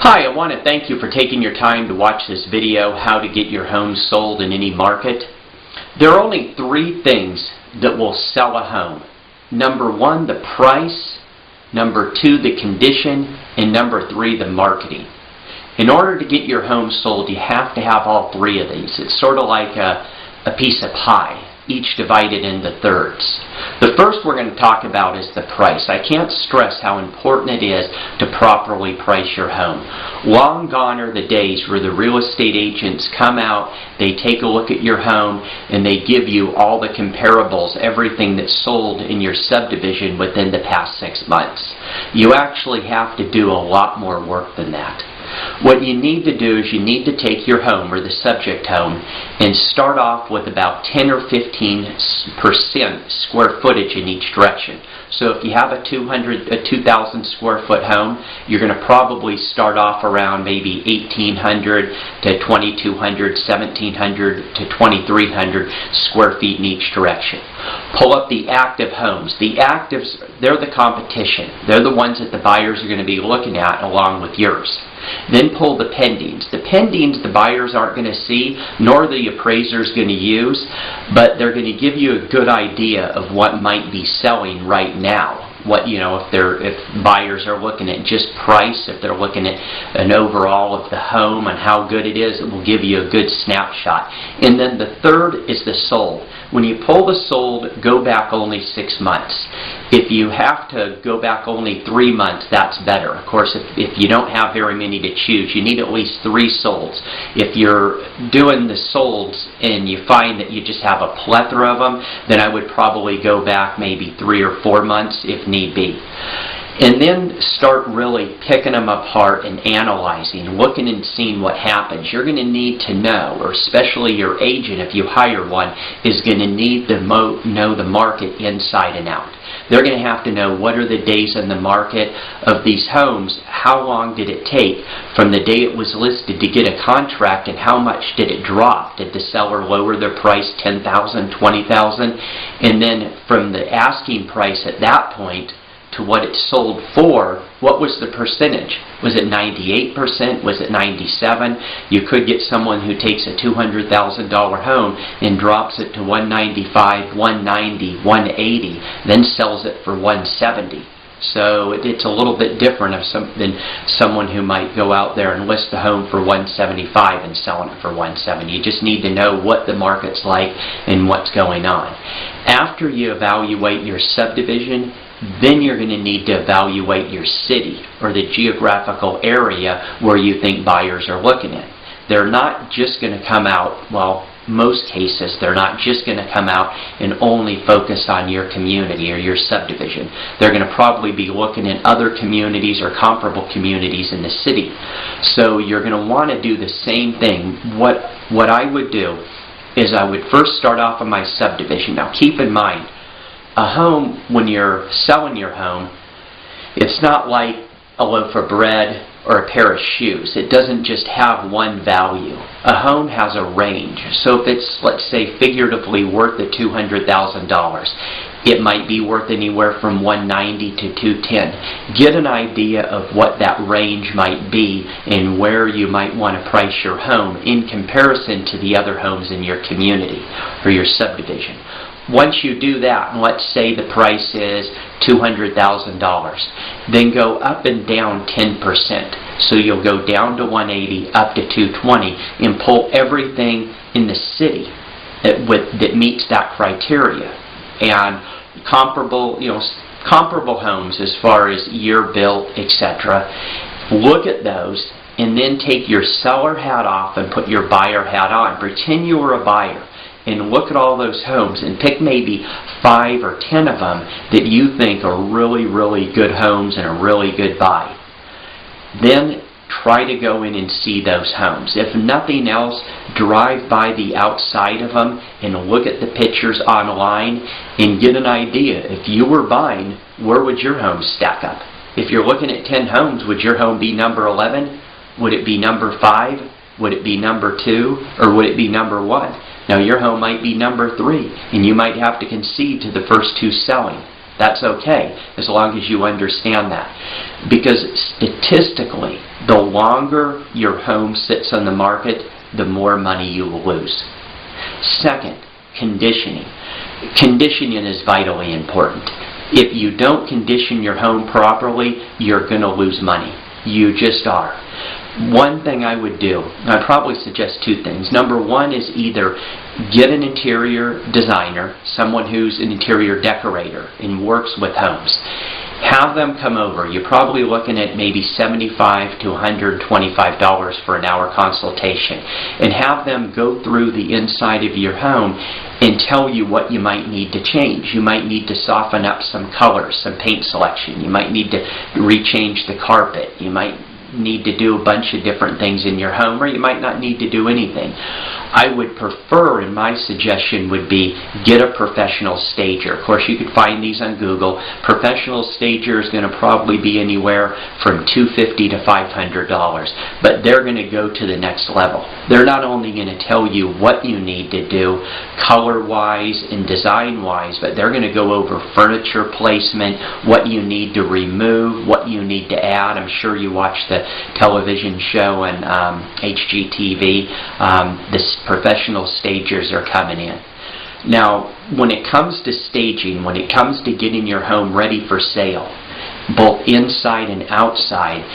Hi, I want to thank you for taking your time to watch this video, how to get your home sold in any market. There are only three things that will sell a home. Number one, the price. Number two, the condition. And number three, the marketing. In order to get your home sold, you have to have all three of these. It's sort of like a piece of pie, each divided into thirds. The first we're going to talk about is the price. I can't stress how important it is to properly price your home. Long gone are the days where the real estate agents come out, they take a look at your home, and they give you all the comparables, everything that's sold in your subdivision within the past 6 months. You actually have to do a lot more work than that. What you need to do is you need to take your home, or the subject home, and start off with about 10 or 15% square footage in each direction. So if you have a 2,000 square foot home, you're going to probably start off around maybe 1,800 to 2,200, 1,700 to 2,300 square feet in each direction. Pull up the active homes. The actives, they're the competition. They're the ones that the buyers are going to be looking at along with yours. Then pull the pendings. The pendings the buyers aren't going to see, nor the appraiser's going to use, but they're going to give you a good idea of what might be selling right now. If buyers are looking at just price, if they're looking at an overall of the home and how good it is, it will give you a good snapshot. And then the third is the sold. When you pull the sold, go back only 6 months. If you have to go back only 3 months, that's better. Of course, if you don't have very many to choose, you need at least 3 solds. If you're doing the solds and you find that you just have a plethora of them, then I would probably go back maybe 3 or 4 months if need be. And then start really picking them apart and analyzing, looking and seeing what happens. You're going to need to know, or especially your agent, if you hire one, is going to need to know the market inside and out. They're going to have to know what are the days in the market of these homes, how long did it take from the day it was listed to get a contract, and how much did it drop? Did the seller lower their price $10,000, $20,000? And then from the asking price at that point to what it sold for, what was the percentage? Was it 98%? Was it 97%? You could get someone who takes a $200,000 home and drops it to $195,000, $190,000, $180,000, then sells it for $170,000. So it's a little bit different than someone who might go out there and list the home for $175,000 and selling it for $170,000. You just need to know what the market's like and what's going on. After you evaluate your subdivision, then you're going to need to evaluate your city or the geographical area where you think buyers are looking at. They're not just going to come out, well, most cases, they're not just going to come out and only focus on your community or your subdivision. They're going to probably be looking at other communities or comparable communities in the city. So you're going to want to do the same thing. What I would do is I would first start off on my subdivision. Now keep in mind, a home, when you're selling your home, it's not like a loaf of bread or a pair of shoes. It doesn't just have one value. A home has a range. So if it's, let's say, figuratively worth the $200,000, it might be worth anywhere from $190,000 to $210,000. Get an idea of what that range might be and where you might want to price your home in comparison to the other homes in your community or your subdivision. Once you do that, and let's say the price is $200,000, then go up and down 10%. So you'll go down to $180,000, up to $220,000, and pull everything in the city that meets that criteria. And comparable homes as far as year built, etc. Look at those, and then take your seller hat off and put your buyer hat on. Pretend you were a buyer. And look at all those homes and pick maybe 5 or 10 of them that you think are really, really good homes and a really good buy. Then try to go in and see those homes. If nothing else, drive by the outside of them and look at the pictures online and get an idea. If you were buying, where would your home stack up? If you're looking at 10 homes, would your home be number 11? Would it be number 5? Would it be number 2? Or would it be number 1? Now your home might be number 3, and you might have to concede to the first 2 selling. That's okay, as long as you understand that. Because statistically, The longer your home sits on the market, the more money you will lose. Second, conditioning. Conditioning is vitally important. If you don't condition your home properly, you're going to lose money. You just are. One thing I would do, I'd probably suggest two things. Number one is either get an interior designer, someone who's an interior decorator and works with homes. Have them come over. You're probably looking at maybe $75 to $125 for an hour consultation. And have them go through the inside of your home and tell you what you might need to change. You might need to soften up some colors, some paint selection. You might need to rechange the carpet. You might need to do a bunch of different things in your home, or you might not need to do anything. I would prefer, and my suggestion would be, get a professional stager. Of course, you could find these on Google. Professional stager is going to probably be anywhere from $250 to $500, but they're going to go to the next level. They're not only going to tell you what you need to do color-wise and design-wise, but they're going to go over furniture placement, what you need to remove, what you need to add. I'm sure you watch the television show on HGTV. The professional stagers are coming in. Now, when it comes to staging, when it comes to getting your home ready for sale, both inside and outside,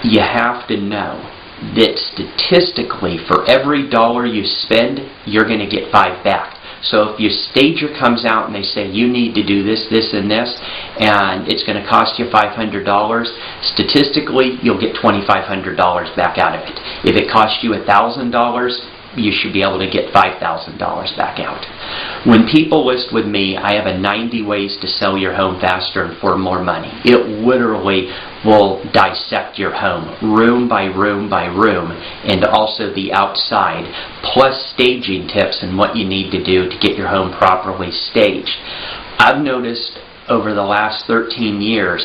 you have to know that statistically, for every dollar you spend, you're going to get 5 back. So if your stager comes out and they say you need to do this, this, and this, and it's going to cost you $500, statistically you'll get $2,500 back out of it. If it costs you $1,000, you should be able to get $5,000 back out. When people list with me, I have a 90 ways to sell your home faster and for more money. It literally will dissect your home, room by room by room, and also the outside, plus staging tips and what you need to do to get your home properly staged. I've noticed over the last 13 years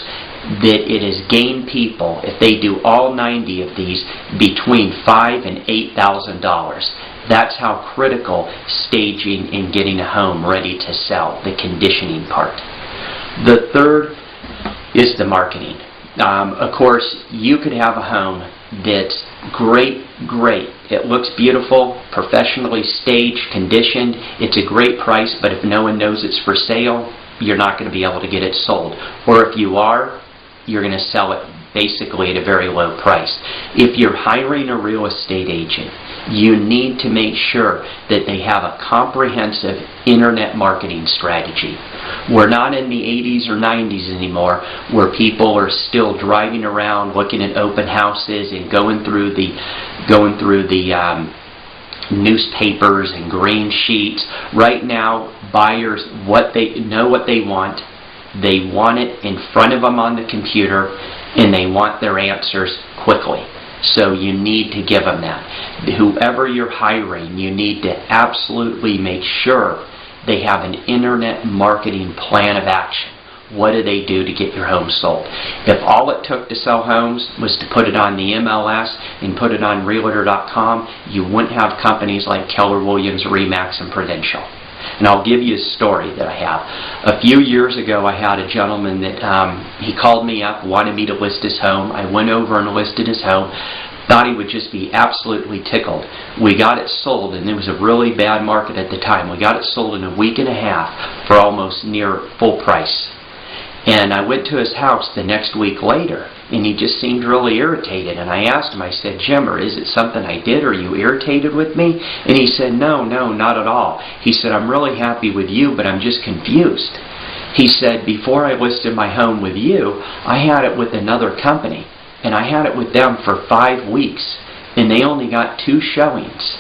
that it has gained people, if they do all 90 of these, between $5,000 and $8,000. That's how critical staging and getting a home ready to sell, the conditioning part. The third is the marketing. Of course, you could have a home that's great. It looks beautiful, professionally staged, conditioned. It's a great price, but if no one knows it's for sale, you're not going to be able to get it sold. Or if you are, you're going to sell it basically at a very low price. If you're hiring a real estate agent, you need to make sure that they have a comprehensive internet marketing strategy. We're not in the 80s or 90s anymore where people are still driving around looking at open houses and going through the newspapers and green sheets. Right now, buyers know what they want. They want it in front of them on the computer, and they want their answers quickly. So you need to give them that. Whoever you're hiring, you need to absolutely make sure they have an internet marketing plan of action. What do they do to get your home sold? If all it took to sell homes was to put it on the MLS and put it on Realtor.com, you wouldn't have companies like Keller, Williams, Remax, and Prudential. And I'll give you a story that I have. A few years ago, I had a gentleman that he called me up, wanted me to list his home. I went over and listed his home. Thought he would just be absolutely tickled. We got it sold, and it was a really bad market at the time. We got it sold in a week and a half for almost near full price. And I went to his house the next week later, and he just seemed really irritated. And I asked him, I said, Jim, is it something I did? Are you irritated with me? And he said, no, not at all. He said, I'm really happy with you, but I'm just confused. He said, before I listed my home with you, I had it with another company. And I had it with them for 5 weeks. And they only got 2 showings.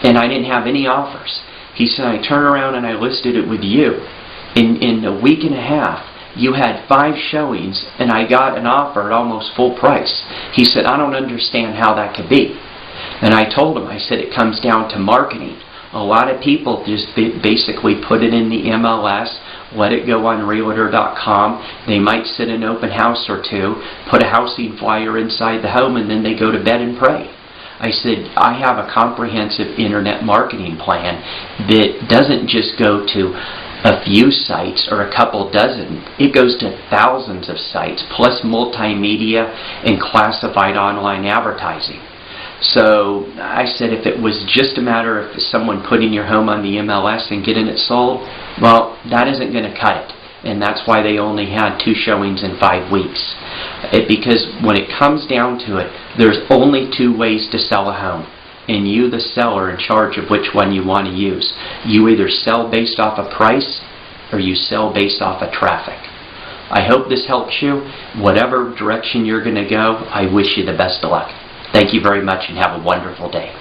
And I didn't have any offers. He said, I turned around and I listed it with you. In a week and a half, you had 5 showings, and I got an offer at almost full price. He said, I don't understand how that could be. And I told him, I said, it comes down to marketing. A lot of people just basically put it in the MLS, let it go on Realtor.com. They might sit an open house or 2, put a housing flyer inside the home, and then they go to bed and pray. I said, I have a comprehensive internet marketing plan that doesn't just go to a few sites or a couple dozen. It goes to thousands of sites, plus multimedia and classified online advertising. So I said if it was just a matter of someone putting your home on the MLS and getting it sold, well, that isn't going to cut it. And that's why they only had 2 showings in 5 weeks. Because when it comes down to it, there's only 2 ways to sell a home. And you, the seller, are in charge of which one you want to use. You either sell based off of price or you sell based off of traffic. I hope this helps you. Whatever direction you're going to go, I wish you the best of luck. Thank you very much and have a wonderful day.